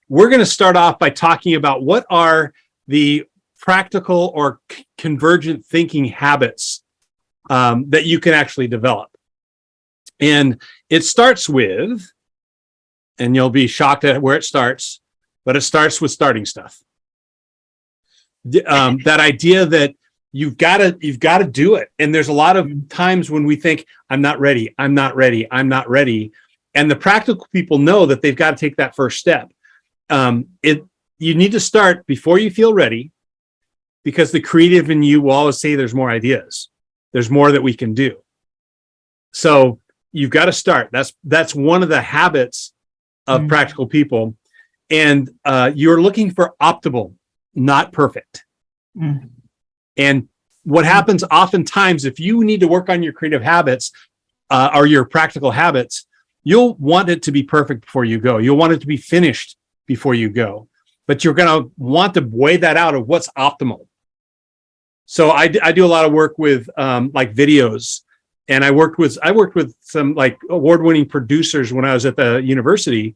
we're going to start off by talking about what are the practical or convergent thinking habits that you can actually develop. And it starts with, and you'll be shocked at where it starts, but it starts with starting stuff. That idea that you've got to do it. And there's a lot of times when we think, I'm not ready. And the practical people know that they've got to take that first step. You need to start before you feel ready, because the creative in you will always say there's more ideas. There's more that we can do. So you've got to start. That's one of the habits of practical people. And you're looking for optimal, not perfect. And what happens oftentimes, if you need to work on your creative habits or your practical habits, you'll want it to be perfect before you go. You'll want it to be finished before you go. But you're going to want to weigh that out of what's optimal. So I do a lot of work with like videos, and I worked with some like award-winning producers when I was at the university,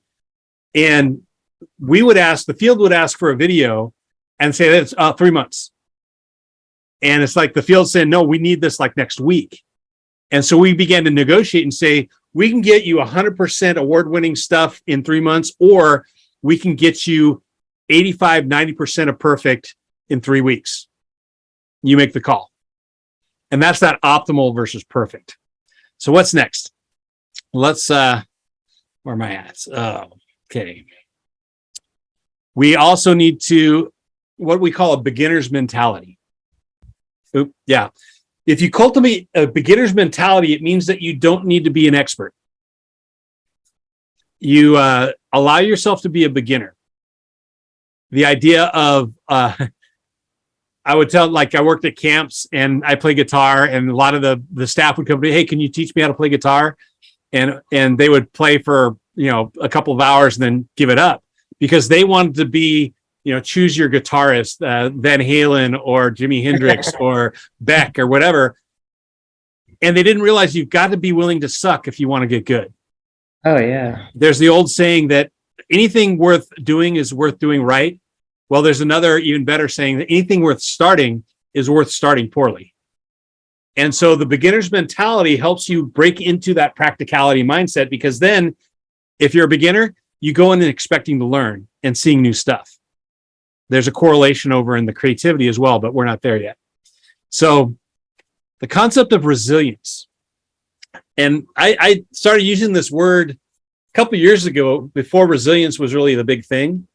and the field would ask for a video and say that it's 3 months. And it's like the field saying, no, we need this like next week. And so we began to negotiate and say, we can get you 100% award-winning stuff in 3 months, or we can get you 85, 90% of perfect in 3 weeks. You make the call. And that's that optimal versus perfect. So what's next? Let's, where am I at? Okay. We also need to, what we call a beginner's mentality. Yeah. If you cultivate a beginner's mentality, it means that you don't need to be an expert. You allow yourself to be a beginner. The idea of, I would tell, like, I worked at camps and I play guitar, and a lot of the staff would come to me, hey, can you teach me how to play guitar? And they would play for, a couple of hours and then give it up, because they wanted to be, choose your guitarist, Van Halen or Jimi Hendrix or Beck or whatever. And they didn't realize you've got to be willing to suck if you want to get good. Oh, yeah. There's the old saying that anything worth doing is worth doing right. Well, there's another even better saying that anything worth starting is worth starting poorly. And so the beginner's mentality helps you break into that practicality mindset, because then if you're a beginner, you go in and expecting to learn and seeing new stuff. There's a correlation over in the creativity as well, but we're not there yet. So the concept of resilience. And I started using this word a couple of years ago, before resilience was really the big thing.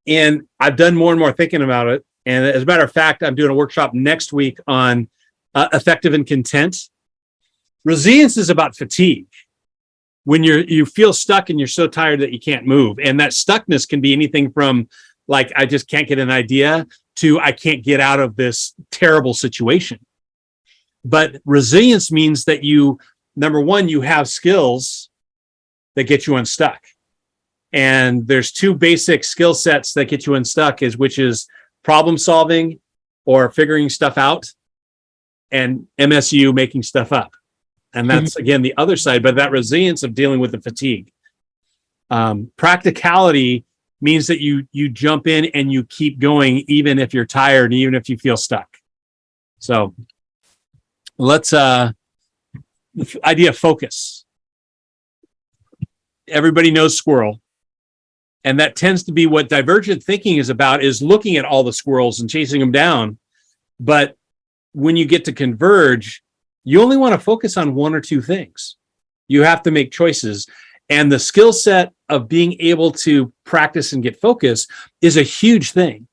And I've done more and more thinking about it. And as a matter of fact, I'm doing a workshop next week on effective and content. Resilience is about fatigue. When you feel stuck and you're so tired that you can't move. And that stuckness can be anything from, like, I just can't get an idea, to I can't get out of this terrible situation. But resilience means that you, number one, you have skills that get you unstuck. And there's two basic skill sets that get you unstuck, which is problem solving or figuring stuff out, and MSU, making stuff up. And that's, again, the other side, but that resilience of dealing with the fatigue. Practicality means that you jump in and you keep going, even if you're tired, and even if you feel stuck. So let's, the idea of focus. Everybody knows squirrel. And that tends to be what divergent thinking is about, is looking at all the squirrels and chasing them down. But when you get to converge, you only want to focus on one or two things. You have to make choices. And the skill set of being able to practice and get focus is a huge thing.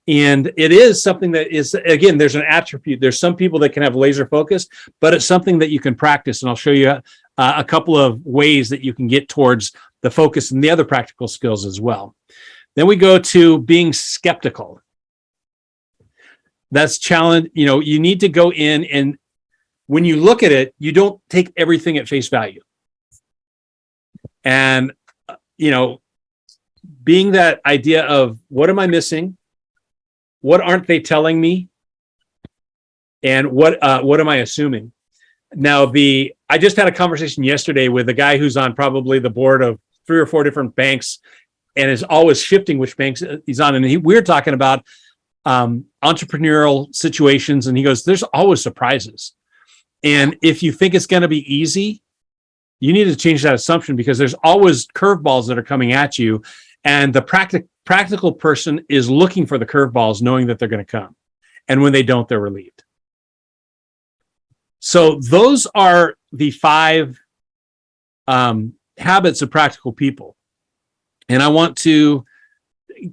And it is something that is, again, there's an attribute. There's some people that can have laser focus, but it's something that you can practice. And I'll show you a couple of ways that you can get towards the focus and the other practical skills as well. Then we go to being skeptical. That's challenge. You need to go in, and when you look at it, you don't take everything at face value. And, being that idea of, what am I missing? What aren't they telling me? And what am I assuming? Now, I just had a conversation yesterday with a guy who's on probably the board of 3 or 4 different banks and is always shifting which banks he's on. And we're talking about entrepreneurial situations, and he goes, there's always surprises. And if you think it's going to be easy, you need to change that assumption, because there's always curveballs that are coming at you. And the practical person is looking for the curveballs, knowing that they're going to come. And when they don't, they're relieved. So those are the 5 habits of practical people. And I want to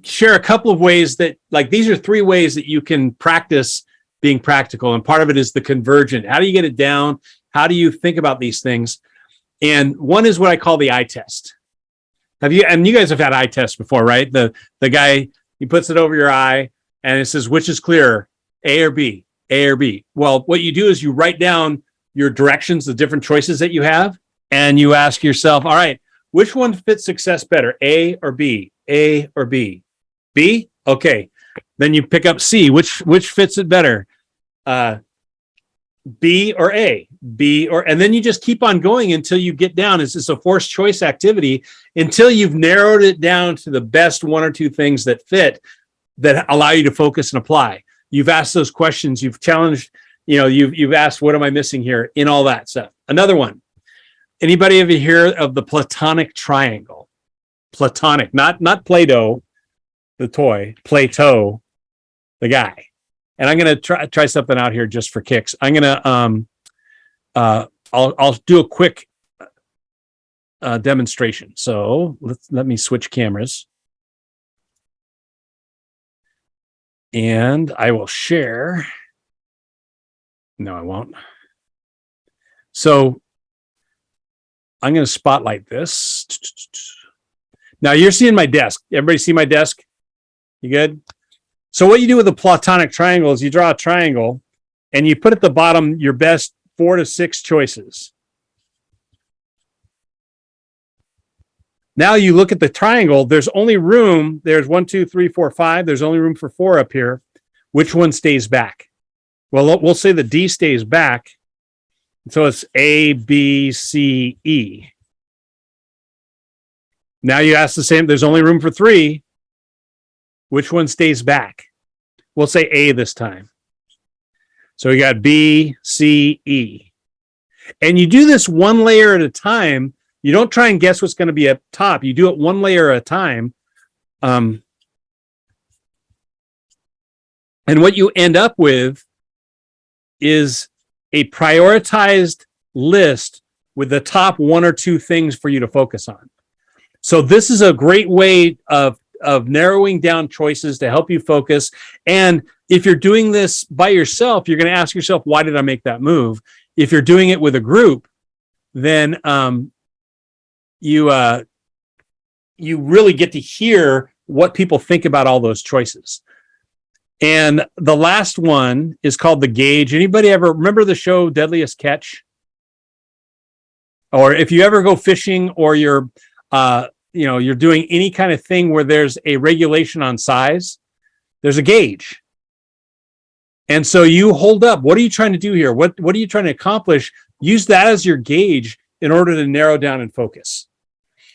share a couple of ways that, like, these are 3 ways that you can practice being practical. And part of it is the convergent. How do you get it down? How do you think about these things? And one is what I call the eye test. And you guys have had eye tests before, right? The guy, he puts it over your eye and it says, which is clearer, A or B, A or B? Well, what you do is you write down your directions, the different choices that you have, and you ask yourself, all right, which one fits success better, A or B? A or B? B? Okay. Then you pick up C, which fits it better? B or A? B or, and then you just keep on going until you get down. It's a forced choice activity until you've narrowed it down to the best 1 or 2 things that fit, that allow you to focus and apply. You've asked those questions, you've challenged, you've asked, what am I missing here, in all that stuff. Another one. Anybody ever hear of the Platonic triangle? Platonic, not Play-Doh, the toy, Plato, the guy. And I'm going to try something out here just for kicks. I'm going to, I'll do a quick demonstration. So let me switch cameras. And I will share. No, I won't. So I'm going to spotlight this. Now you're seeing my desk. Everybody see my desk? You good? So what you do with a Platonic triangle is you draw a triangle and you put at the bottom your best 4 to 6 choices. Now you look at the triangle, there's only room, there's 1, 2, 3, 4, 5. There's only room for 4 up here. Which one stays back? Well, we'll say the D stays back. So it's A, B, C, E. Now you ask the same, there's only room for 3. Which one stays back? We'll say A this time. So we got B, C, E. And you do this 1 layer at a time. You don't try and guess what's going to be up top. You do it 1 layer at a time. And what you end up with is a prioritized list with the top 1 or 2 things for you to focus on. So this is a great way of narrowing down choices to help you focus. And if you're doing this by yourself, you're going to ask yourself, why did I make that move? If you're doing it with a group, then you really get to hear what people think about all those choices. And the last one is called the gauge. Anybody ever remember the show Deadliest Catch? Or if you ever go fishing, or you're doing any kind of thing where there's a regulation on size, there's a gauge. And so you hold up, what are you trying to do here? What are you trying to accomplish? Use that as your gauge in order to narrow down and focus.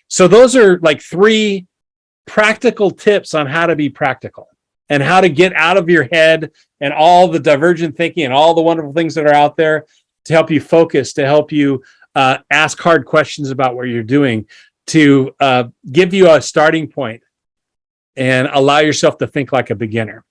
So those are like 3 practical tips on how to be practical and how to get out of your head and all the divergent thinking and all the wonderful things that are out there to help you focus, to help you ask hard questions about what you're doing, to give you a starting point and allow yourself to think like a beginner.